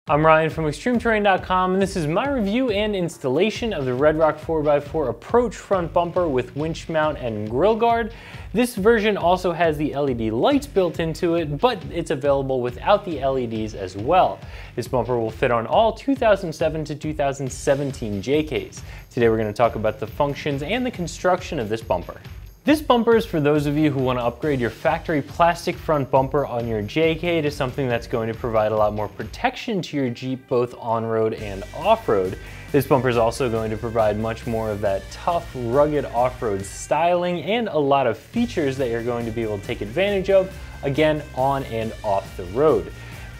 I'm Ryan from ExtremeTerrain.com, and this is my review and installation of the RedRock 4x4 approach front bumper with winch mount and grille guard. This version also has the LED lights built into it, but it's available without the LEDs as well. This bumper will fit on all 2007 to 2017 JKs. Today we're going to talk about the functions and the construction of this bumper. This bumper is for those of you who want to upgrade your factory plastic front bumper on your JK to something that's going to provide a lot more protection to your Jeep both on-road and off-road. This bumper is also going to provide much more of that tough, rugged off-road styling and a lot of features that you're going to be able to take advantage of, again, on and off the road.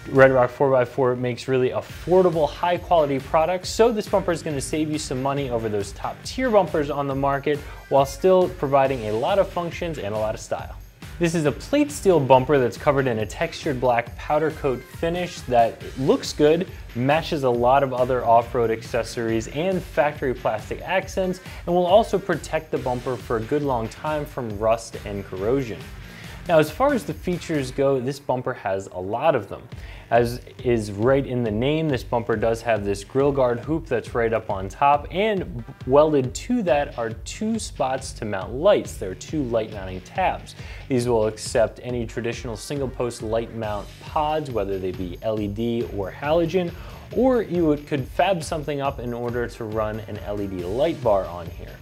RedRock 4x4 makes really affordable, high-quality products, so this bumper is going to save you some money over those top-tier bumpers on the market while still providing a lot of functions and a lot of style. This is a plate steel bumper that's covered in a textured black powder coat finish that looks good, matches a lot of other off-road accessories and factory plastic accents, and will also protect the bumper for a good long time from rust and corrosion. Now, as far as the features go, this bumper has a lot of them. As is right in the name, this bumper does have this grille guard hoop that's right up on top, and welded to that are two spots to mount lights. There are two light mounting tabs. These will accept any traditional single post light mount pods, whether they be LED or halogen, or you could fab something up in order to run an LED light bar on here.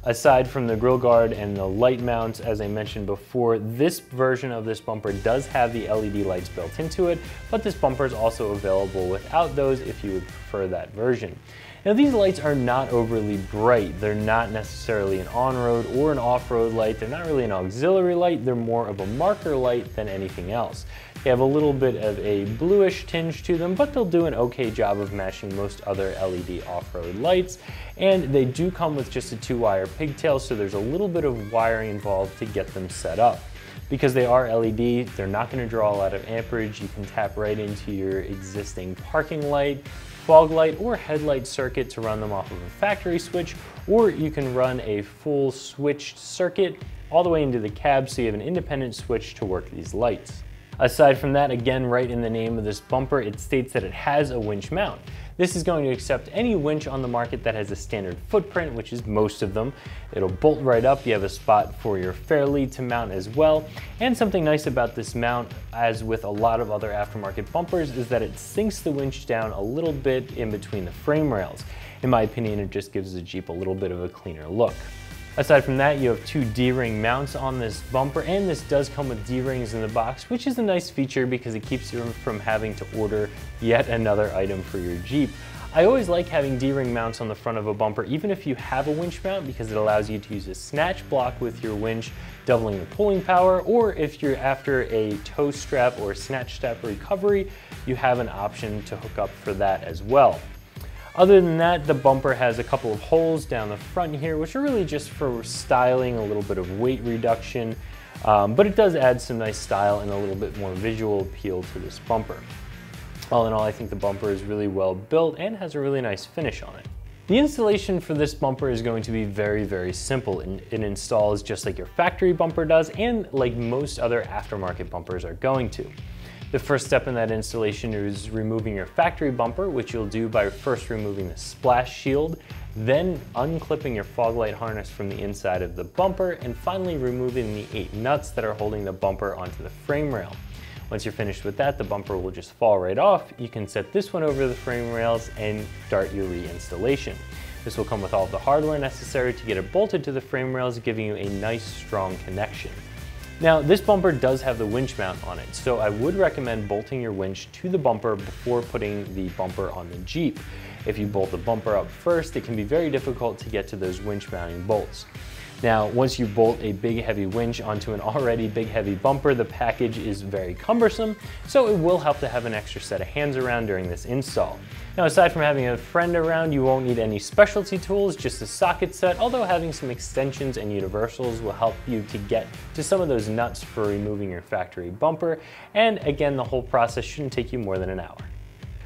Aside from the grille guard and the light mounts, as I mentioned before, this version of this bumper does have the LED lights built into it, but this bumper is also available without those if you would prefer that version. Now, these lights are not overly bright. They're not necessarily an on-road or an off-road light. They're not really an auxiliary light. They're more of a marker light than anything else. They have a little bit of a bluish tinge to them, but they'll do an okay job of matching most other LED off-road lights. And they do come with just a 2-wire pigtail, so there's a little bit of wiring involved to get them set up. Because they are LED, they're not going to draw a lot of amperage. You can tap right into your existing parking light, fog light, or headlight circuit to run them off of a factory switch, or you can run a full switched circuit all the way into the cab so you have an independent switch to work these lights. Aside from that, again, right in the name of this bumper, it states that it has a winch mount. This is going to accept any winch on the market that has a standard footprint, which is most of them. It'll bolt right up. You have a spot for your fairlead to mount as well. And something nice about this mount, as with a lot of other aftermarket bumpers, is that it sinks the winch down a little bit in between the frame rails. In my opinion, it just gives the Jeep a little bit of a cleaner look. Aside from that, you have two D-ring mounts on this bumper, and this does come with D-rings in the box, which is a nice feature because it keeps you from having to order yet another item for your Jeep. I always like having D-ring mounts on the front of a bumper, even if you have a winch mount, because it allows you to use a snatch block with your winch, doubling the pulling power, or if you're after a tow strap or snatch strap recovery, you have an option to hook up for that as well. Other than that, the bumper has a couple of holes down the front here, which are really just for styling, a little bit of weight reduction, but it does add some nice style and a little bit more visual appeal to this bumper. All in all, I think the bumper is really well built and has a really nice finish on it. The installation for this bumper is going to be very, very simple. It installs just like your factory bumper does and like most other aftermarket bumpers are going to. The first step in that installation is removing your factory bumper, which you'll do by first removing the splash shield, then unclipping your fog light harness from the inside of the bumper, and finally removing the 8 nuts that are holding the bumper onto the frame rail. Once you're finished with that, the bumper will just fall right off. You can set this one over the frame rails and start your reinstallation. This will come with all of the hardware necessary to get it bolted to the frame rails, giving you a nice, strong connection. Now, this bumper does have the winch mount on it, so I would recommend bolting your winch to the bumper before putting the bumper on the Jeep. If you bolt the bumper up first, it can be very difficult to get to those winch mounting bolts. Now, once you bolt a big heavy winch onto an already big heavy bumper, the package is very cumbersome, so it will help to have an extra set of hands around during this install. Now, aside from having a friend around, you won't need any specialty tools, just a socket set, although having some extensions and universals will help you to get to some of those nuts for removing your factory bumper, and again, the whole process shouldn't take you more than an hour.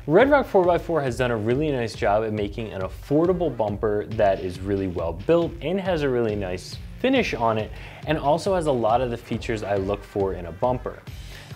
RedRock 4x4 has done a really nice job at making an affordable bumper that is really well built and has a really nice finish on it, and also has a lot of the features I look for in a bumper.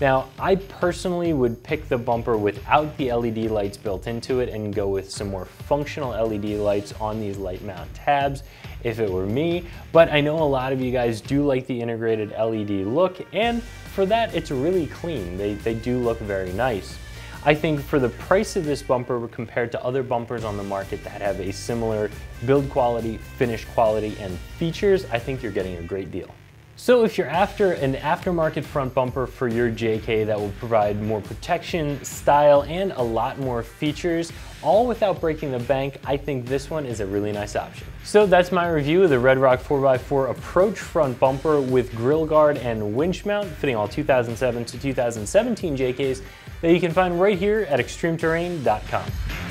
Now, I personally would pick the bumper without the LED lights built into it and go with some more functional LED lights on these light mount tabs if it were me, but I know a lot of you guys do like the integrated LED look, and for that, it's really clean. They do look very nice. I think for the price of this bumper compared to other bumpers on the market that have a similar build quality, finish quality, and features, I think you're getting a great deal. So if you're after an aftermarket front bumper for your JK that will provide more protection, style, and a lot more features, all without breaking the bank, I think this one is a really nice option. So that's my review of the RedRock 4x4 approach front bumper with grille guard and winch mount, fitting all 2007 to 2017 JKs that you can find right here at ExtremeTerrain.com.